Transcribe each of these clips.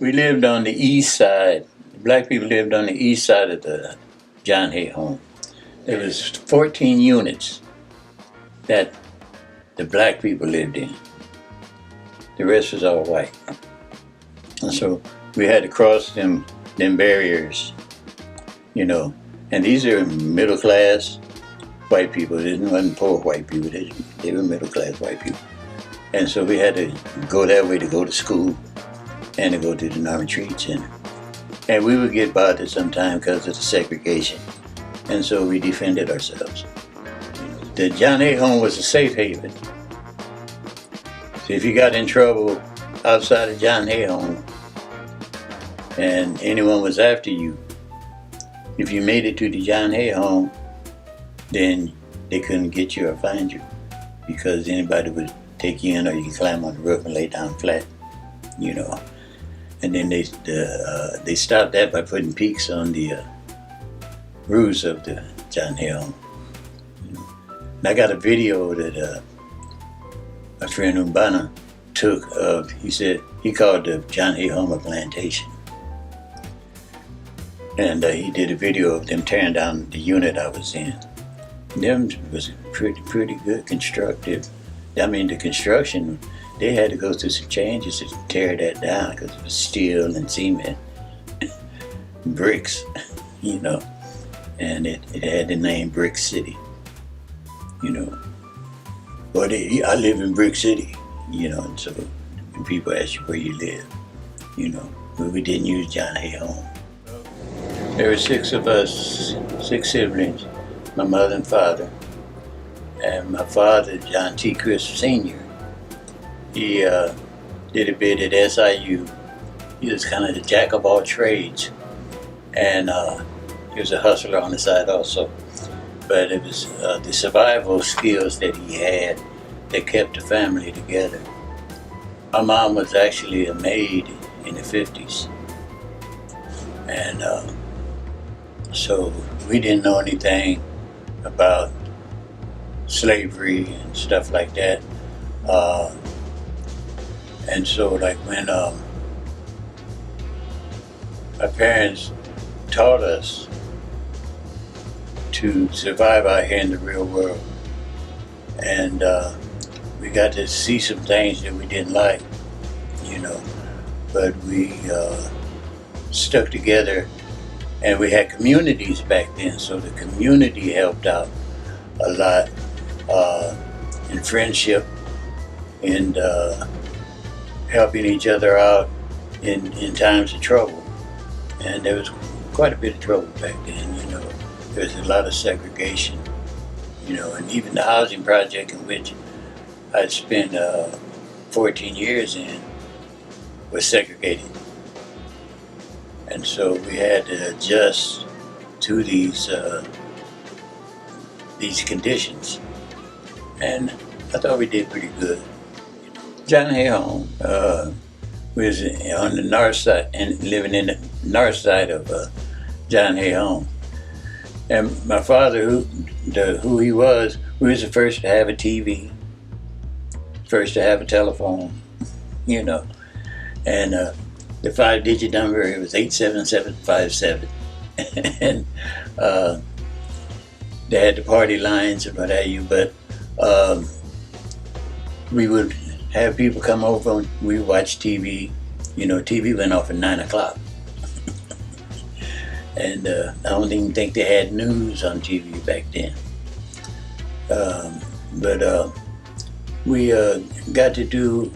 We lived on the east side. Black people lived on the east side of the John Hay home. There was 14 units that the black people lived in. The rest was all white. And so we had to cross them barriers, you know. And these are middle class white people. They wasn't poor white people. They were middle class white people. And so we had to go that way to go to school and to go to the Norman Treat Center. And we would get bothered sometimes because of the segregation. And so we defended ourselves. The John Hay home was a safe haven. So if you got in trouble outside of John Hay home and anyone was after you, if you made it to the John Hay home, then they couldn't get you or find you because anybody would take you in, or you could climb on the roof and lay down flat, you know. And then they stopped that by putting peaks on the roofs of the John Hay home. And I got a video that my friend Umbana took of, he said, he called the John Hay home a plantation. And he did a video of them tearing down the unit I was in. Them was pretty good constructive. I mean, the construction, they had to go through some changes to tear that down because it was steel and cement, bricks, you know. And it had the name Brick City, you know. But I live in Brick City, you know, and so when people ask you where you live, you know, but we didn't use John Hay home. There were 6 of us, 6 siblings, my mother and father. And my father, John T. Crisp Sr., he did a bit at SIU. He was kind of the jack of all trades. And he was a hustler on the side also. But it was the survival skills that he had that kept the family together. My mom was actually a maid in the 50s. And so we didn't know anything about slavery and stuff like that. And so like when my parents taught us to survive out here in the real world, and we got to see some things that we didn't like, you know, but we stuck together, and we had communities back then, so the community helped out a lot in friendship and helping each other out in times of trouble. And there was quite a bit of trouble back then, you know. There was a lot of segregation, you know, and even the housing project in which I'd spent 14 years in was segregated. And so we had to adjust to these conditions. And I thought we did pretty good. John Hay home was on the north side, and living in the north side of John Hay home. And my father, who he was, we was the first to have a TV, first to have a telephone, you know. And the 5-digit number, it was 87757. And they had the party lines and what have you, but we would have people come over and we would watch TV. You know, TV went off at 9 o'clock. And I don't even think they had news on TV back then. But we got to do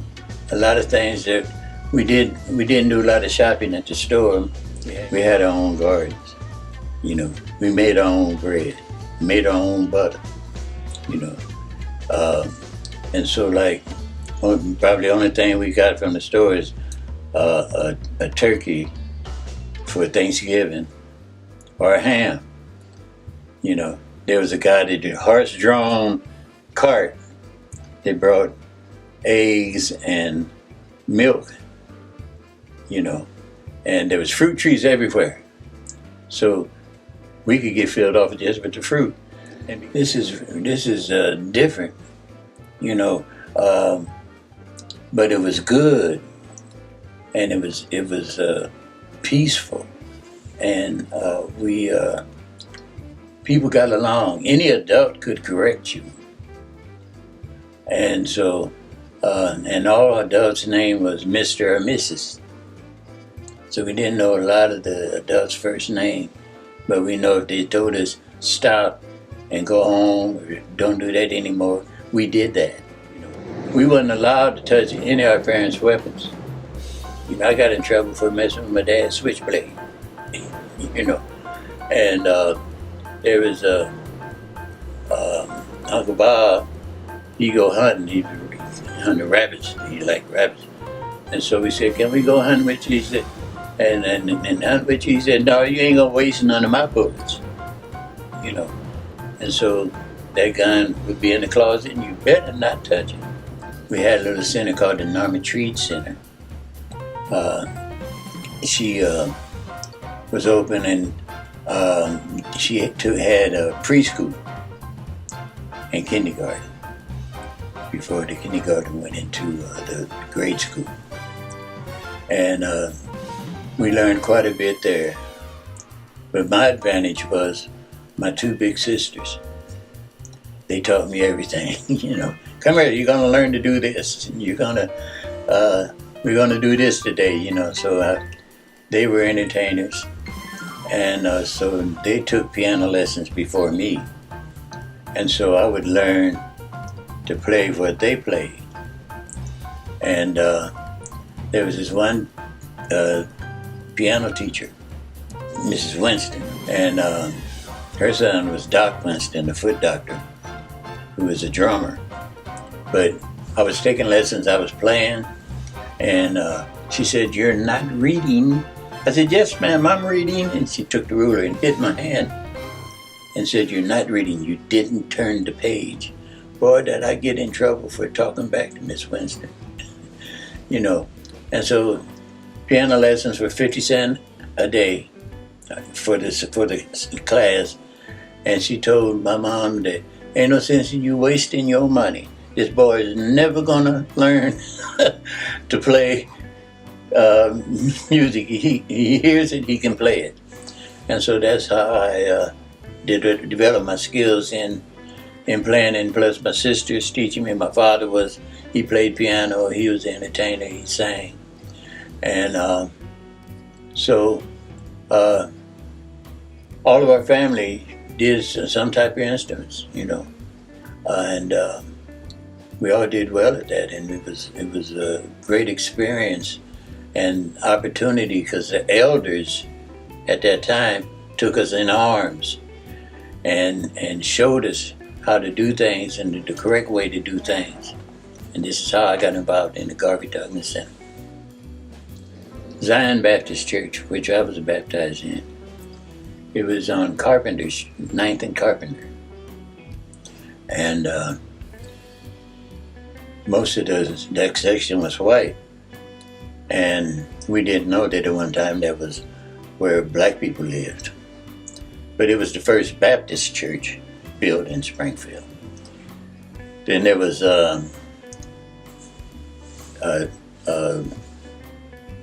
a lot of things that we didn't do a lot of shopping at the store. We had our own gardens, you know. We made our own bread, made our own butter, you know. And so like, probably the only thing we got from the store is a turkey for Thanksgiving, or a ham, you know. There was a guy that did horse-drawn cart. They brought eggs and milk, you know, and there was fruit trees everywhere. So we could get filled off just with the fruit. And this is different, you know, but it was good. and it was peaceful, and we people got along. Any adult could correct you, and so and all adults' name was Mr. or Mrs. So we didn't know a lot of the adults' first name, but we know if they told us stop and go home or don't do that anymore, we did that. We wasn't allowed to touch any of our parents' weapons. I got in trouble for messing with my dad's switchblade. And there was Uncle Bob. He go hunting. He hunted rabbits. He liked rabbits. And so we said, "Can we go hunting with you?" He said, and hunt with you. He said, "No, you ain't gonna waste none of my bullets." And so that gun would be in the closet, and you better not touch it. We had a little center called the Norman Treat Center. She was open, and she had a preschool and kindergarten before the kindergarten went into the grade school. And we learned quite a bit there. But my advantage was my two big sisters. They taught me everything. Come here, you're gonna learn to do this. We're gonna do this today. So they were entertainers, and so they took piano lessons before me, and so I would learn to play what they played. And there was this one piano teacher, Mrs. Winston, and her son was Doc Winston, the foot doctor, who was a drummer. But I was taking lessons, I was playing, and she said, "You're not reading." I said, "Yes, ma'am, I'm reading." And she took the ruler and hit my hand and said, "You're not reading, you didn't turn the page." Boy, did I get in trouble for talking back to Miss Winston. And so piano lessons were 50 cents a day for the class. And she told my mom that ain't no sense in you wasting your money. This boy is never gonna learn to play music. He hears it, he can play it. And so that's how I develop my skills in playing. And plus my sisters teaching me. My father he played piano, he was an entertainer, he sang. And so all of our family did some type of instruments, and we all did well at that, and it was a great experience and opportunity, because the elders at that time took us in arms and showed us how to do things and the correct way to do things. And this is how I got involved in the Garvey Tubman Center. Zion Baptist Church, which I was baptized in. It was on Carpenter, 9th and Carpenter. And most of that section was white. And we didn't know that at one time that was where black people lived. But it was the first Baptist church built in Springfield. Then there was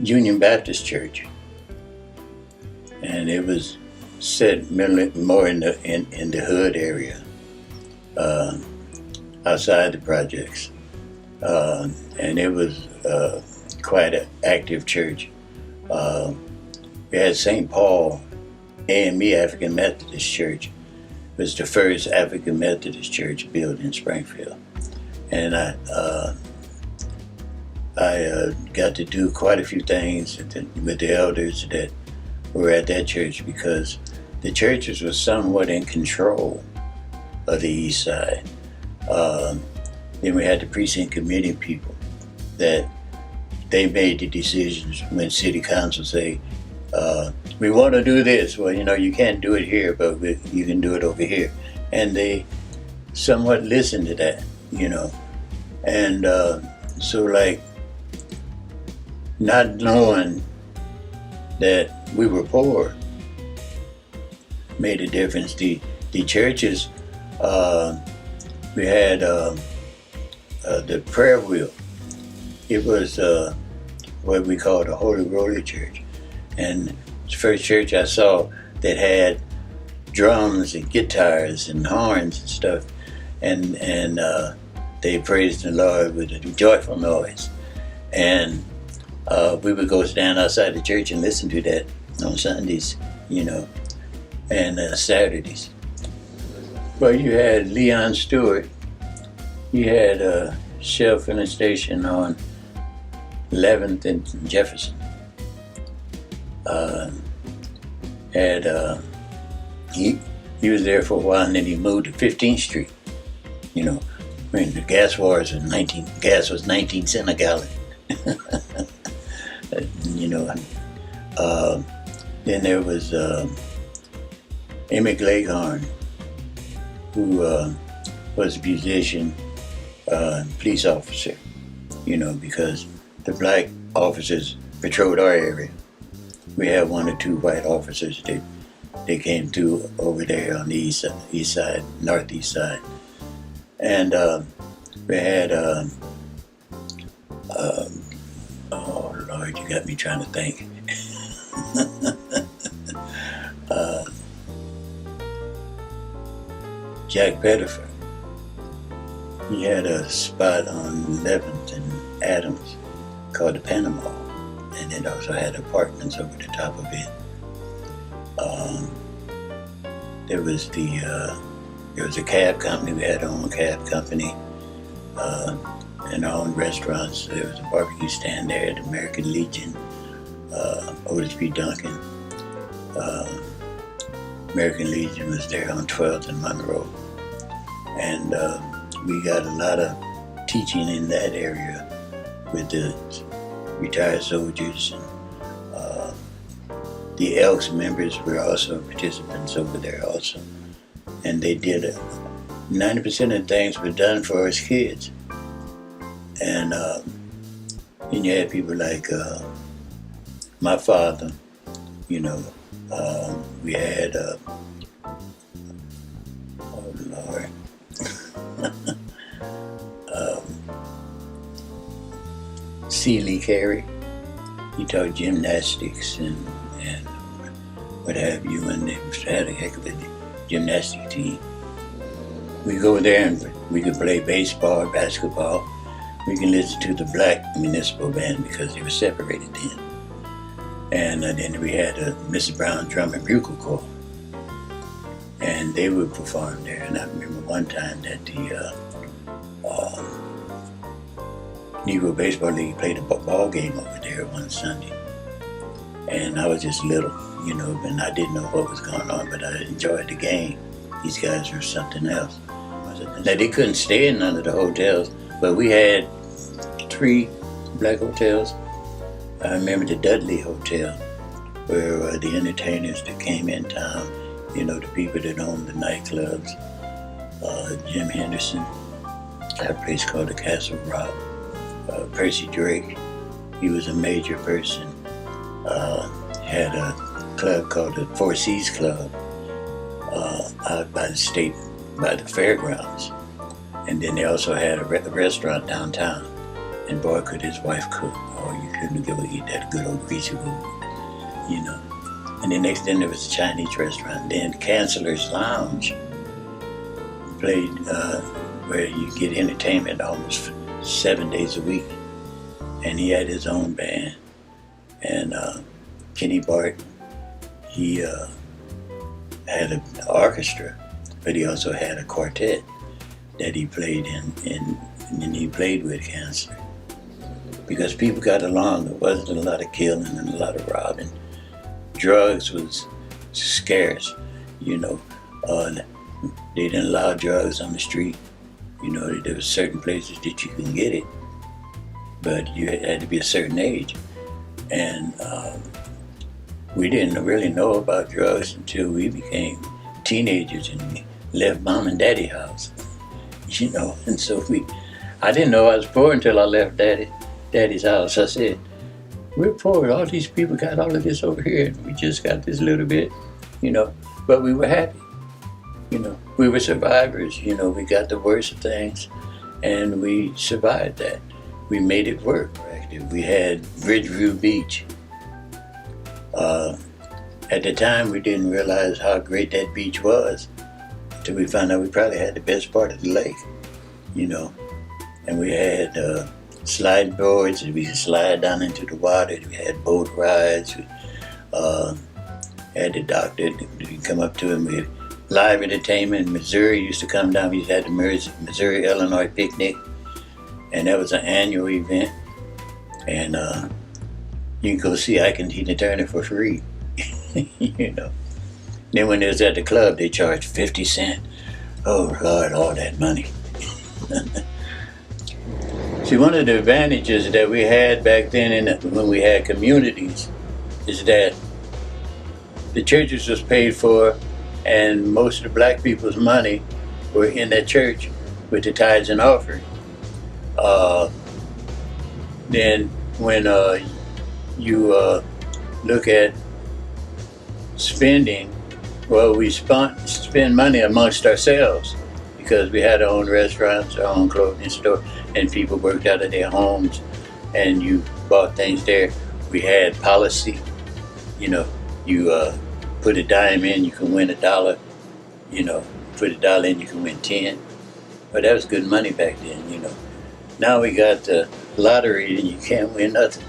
Union Baptist Church, and it was set more in the hood area, outside the projects, and it was quite an active church. We had St. Paul AME African Methodist Church. It was the first African Methodist church built in Springfield, and I got to do quite a few things with the elders that were at that church, because the churches were somewhat in control of the east side. Then we had the precinct committee people that they made the decisions when city council say, we want to do this. Well, you can't do it here, but you can do it over here. And they somewhat listened to that, And so like, not knowing that we were poor made a difference. The churches, we had the prayer wheel. It was what we call the Holy Roller Church. And it's the first church I saw that had drums and guitars and horns and stuff. And they praised the Lord with a joyful noise. And we would go stand outside the church and listen to that on Sundays, and Saturdays. Well, you had Leon Stewart. You had a Shell filling station on 11th and Jefferson. He was there for a while, and then he moved to 15th Street. When the gas was 19 cents a gallon. Then there was Emmett Gleghorn, who was a musician, police officer, because the black officers patrolled our area. We had one or two white officers that they came through over there on the east side, northeast side. And we had, oh Lord, you got me trying to think. Jack Pettifer. He had a spot on 11th and Adams called the Panama, and it also had apartments over the top of it. There was a cab company. We had our own cab company and our own restaurants. There was a barbecue stand there at American Legion, Otis B. Duncan. American Legion was there on 12th and Monroe. And we got a lot of teaching in that area with the retired soldiers. And the Elks members were also participants over there also. And they did 90% of the things were done for us kids. And then you had people like my father, we had, oh Lord, C. Lee Carey. He taught gymnastics and what have you, and they had a heck of a gymnastic team. We go there and we could play baseball, basketball. We can listen to the black municipal band because they were separated then. And then we had a Mrs. Brown Drum and Bugle Corps. And they would perform there. And I remember one time that the Negro Baseball League played a ball game over there one Sunday. And I was just little, and I didn't know what was going on, but I enjoyed the game. These guys were something else. Now, they couldn't stay in none of the hotels, but we had 3 black hotels. I remember the Dudley Hotel, where the entertainers that came in town, the people that owned the nightclubs, Jim Henderson, had a place called the Castle Rock. Percy Drake, he was a major person, had a club called the Four Seas Club out by the fairgrounds. And then they also had a restaurant downtown. And boy, could his wife cook. Oh, you couldn't go eat that good old greasy food, And then next then there was a Chinese restaurant. Then Chancellor's Lounge played where you get entertainment almost 7 days a week. And he had his own band. And Kenny Bart, he had an orchestra, but he also had a quartet that he played in and he played with Chancellor. Because people got along, there wasn't a lot of killing and a lot of robbing. Drugs was scarce, they didn't allow drugs on the street. There were certain places that you could get it, but you had to be a certain age. And we didn't really know about drugs until we became teenagers and left mom and daddy's house, and so I didn't know I was poor until I left daddy's house. I said, we're poor, all these people got all of this over here, and we just got this little bit, but we were happy. We were survivors, we got the worst of things, and we survived that. We made it work, right? active. We had Ridgeview Beach. At the time, we didn't realize how great that beach was until we found out we probably had the best part of the lake, you know. And we had slide boards, and we could slide down into the water. We had boat rides. We had the doctor come up to him. We had live entertainment. Missouri used to come down. We used to have the Missouri-Illinois picnic, and that was an annual event. And you can go see Ike and Tina Turner for free, you know. Then when it was at the club, they charged 50 cents. Oh, Lord, all that money. See, one of the advantages that we had back then when we had communities is that the churches was paid for, and most of the black people's money were in that church with the tithes and offering. Then when you look at spending, well, we spend money amongst ourselves because we had our own restaurants, our own clothing store, and people worked out of their homes, and you bought things there. We had policy, you know, you put a dime in, you can win $1, you know, put $1 in, you can win 10. But that was good money back then, you know. Now we got the lottery and you can't win nothing.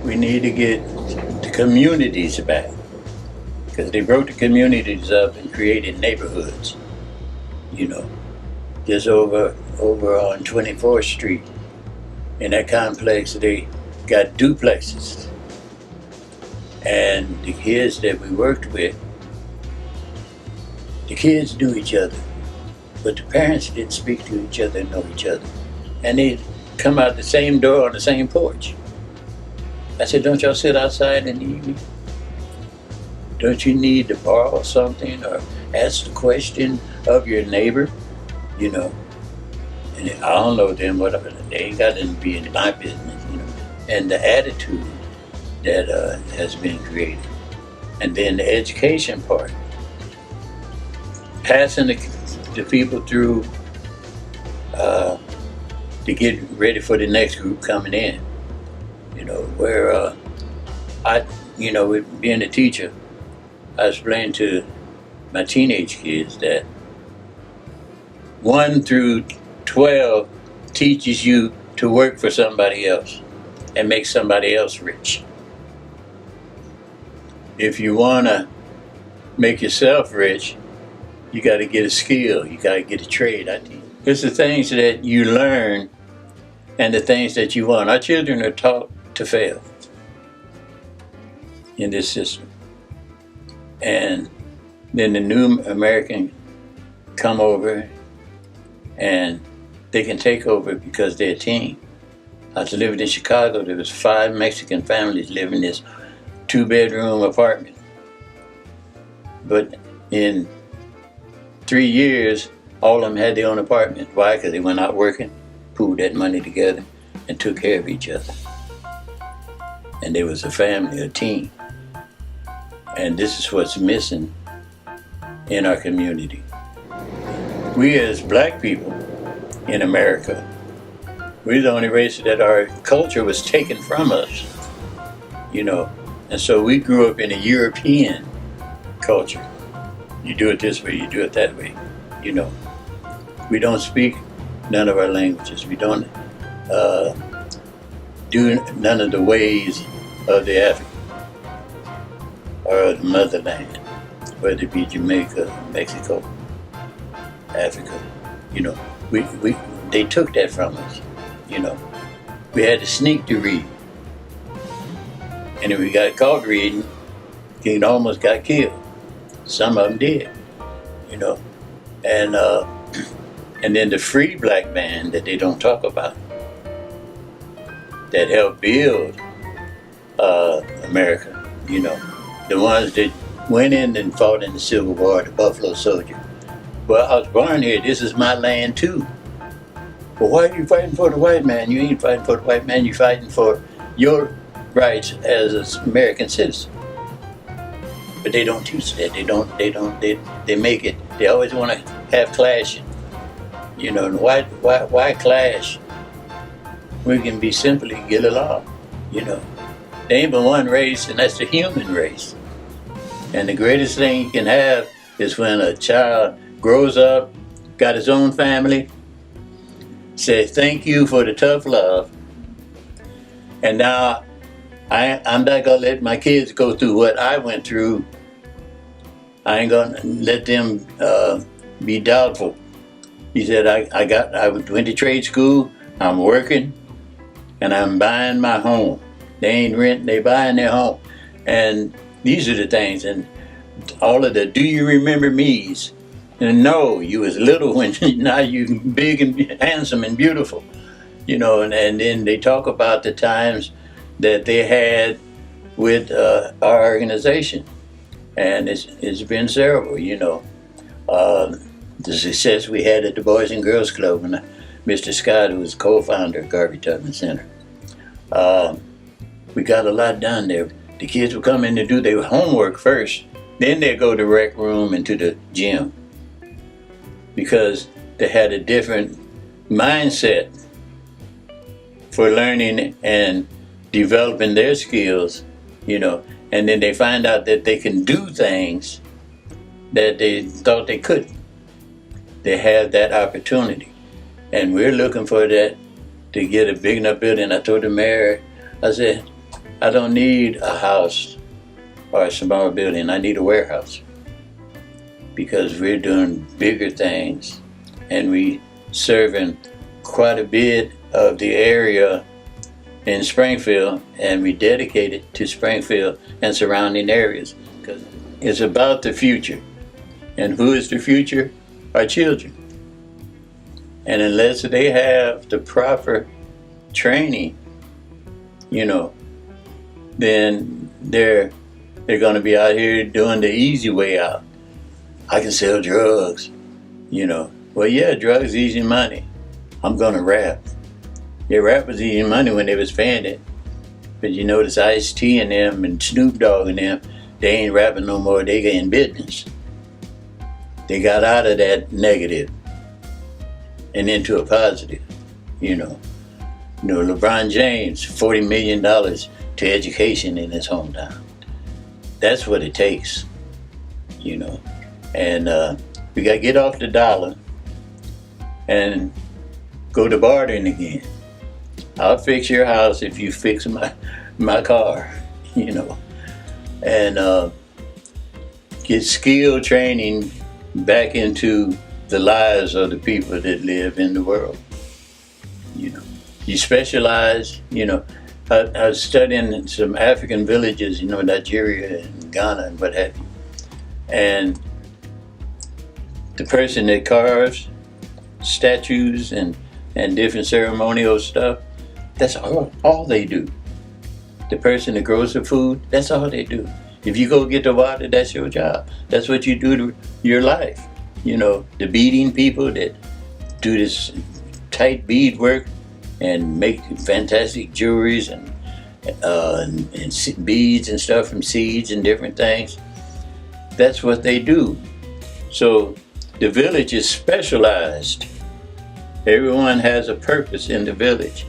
We need to get the communities back, because they broke the communities up and created neighborhoods. You know, just over on 24th Street, in that complex, they got duplexes. And the kids that we worked with, the kids knew each other, but the parents didn't speak to each other and know each other. And they'd come out the same door on the same porch. I said, don't y'all sit outside in the evening? Don't you need to borrow something or ask the question of your neighbor? You know, and I don't know them, whatever. They ain't got to be in my business, you know. And the attitude that has been created. And then the education part. Passing the people through to get ready for the next group coming in. You know, where with being a teacher, I explained to my teenage kids that 1 through 12 teaches you to work for somebody else and make somebody else rich. If you want to make yourself rich, you got to get a skill, you got to get a trade. It's the things that you learn and the things that you want. Our children are taught to fail in this system. And then the new American come over and they can take over because they're a team. I was living in Chicago. There was 5 Mexican families living in this 2-bedroom apartment. But in 3 years, all of them had their own apartment. Why? Because they went out working, pooled that money together, and took care of each other. And there was a family, a team. And this is what's missing in our community. We as black people in America, we're the only race that our culture was taken from us, you know. And so we grew up in a European culture. You do it this way, you do it that way, you know. We don't speak none of our languages. We don't do none of the ways of the African or the motherland, whether it be Jamaica, Mexico, Africa. You know, they took that from us. You know, we had to sneak to read, and if we got caught reading, it almost got killed. Some of them did. You know, and then the free black man that they don't talk about, that helped build America. You know, the ones that went in and fought in the Civil War, the Buffalo Soldier. Well, I was born here. This is my land too. Well, why are you fighting for the white man? You ain't fighting for the white man. You're fighting for your rights as an American citizen. But they don't teach that. They make it, they always want to have clashing. You know, and why clash? We can be simply get along, you know. There ain't but one race, and that's the human race. And the greatest thing you can have is when a child grows up, got his own family, say thank you for the tough love, and now I'm not gonna let my kids go through what I went through. I ain't gonna let them be doubtful. He said, I went to trade school, I'm working, and I'm buying my home. They ain't renting, they buying their home. And these are the things, and all of the do you remember me's? And no, you was little when now you big and handsome and beautiful. You know, and then they talk about the times that they had with our organization. And it's been several, you know. The success we had at the Boys and Girls Club when Mr. Scott, who was co-founder of Garvey Tubman Center. We got a lot done there. The kids would come in to do their homework first, then they'd go to the rec room and to the gym, because they had a different mindset for learning and developing their skills, you know, and then they find out that they can do things that they thought they couldn't. They have that opportunity. And we're looking for that to get a big enough building. I told the mayor, I said, I don't need a house or a small building, I need a warehouse. Because we're doing bigger things and we serving quite a bit of the area in Springfield, and we dedicate it to Springfield and surrounding areas. Because it's about the future. And who is the future? Our children. And unless they have the proper training, you know, then they're going to be out here doing the easy way out. I can sell drugs, you know. Well, yeah, drugs easy money. I'm going to rap. Yeah, rap was easy money when they was paying it. But you notice Ice-T and them and Snoop Dogg and them, they ain't rapping no more, they get in business. They got out of that negative and into a positive, you know. You know, LeBron James, $40 million to education in his hometown. That's what it takes, you know. And we got to get off the dollar and go to bartering again. I'll fix your house if you fix my car, you know. And get skill training back into the lives of the people that live in the world. You know, you specialize, you know. I was studying some African villages, you know, Nigeria and Ghana and what have you. And the person that carves statues and different ceremonial stuff, that's all they do. The person that grows the food, that's all they do. If you go get the water, that's your job. That's what you do to your life. You know, the beading people that do this tight bead work and make fantastic jewelries and beads and stuff from seeds and different things. That's what they do. So the village is specialized. Everyone has a purpose in the village.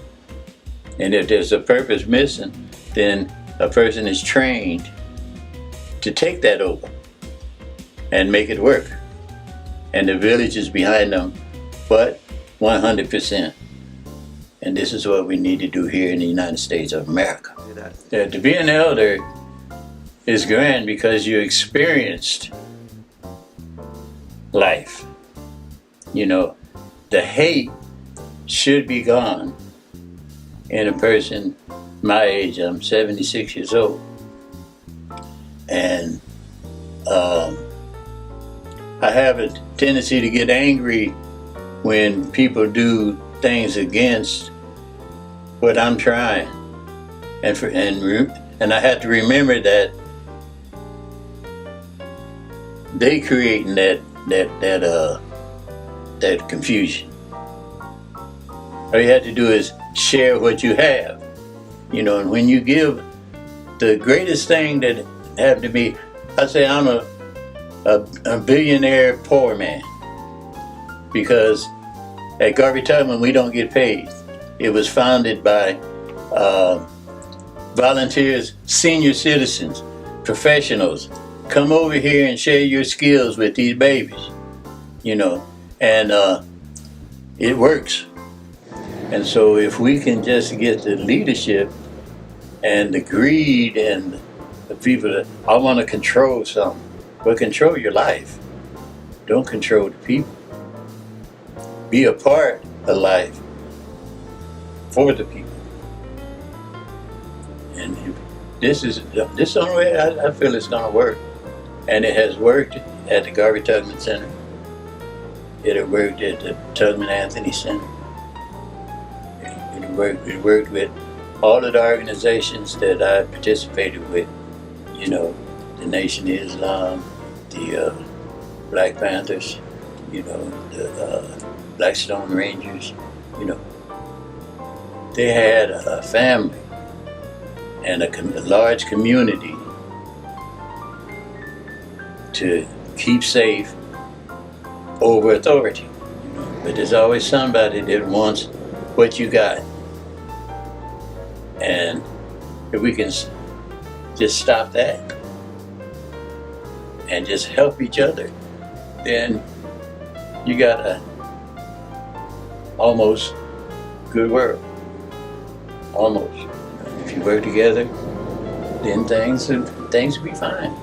And if there's a purpose missing, then a person is trained to take that over and make it work. And the village is behind them, but 100%. And this is what we need to do here in the United States of America. To be an elder is grand because you experienced life. You know, the hate should be gone in a person my age. I'm 76 years old. And I have a tendency to get angry when people do things against what I'm trying. And I have to remember that they creating that confusion. All you have to do is share what you have, you know. And when you give the greatest thing that happened to me, I say I'm a billionaire poor man, because at Garvey Tubman we don't get paid. It was founded by volunteers, senior citizens, professionals. Come over here and share your skills with these babies, you know, and it works. And so if we can just get the leadership and the greed and the people that, I want to control something, but control your life. Don't control the people. Be a part of life for the people. And this is the only way I feel it's going to work. And it has worked at the Garvey Tubman Center. It had worked at the Tubman Anthony Center. It worked with all of the organizations that I participated with. You know, the Nation of Islam, the Black Panthers, you know, the Black Stone Rangers, you know. They had a family and a large community to keep safe over authority. You know? But there's always somebody that wants what you got. And if we can just stop that and just help each other, then you got a almost good world. Almost. If you work together, then things will be fine.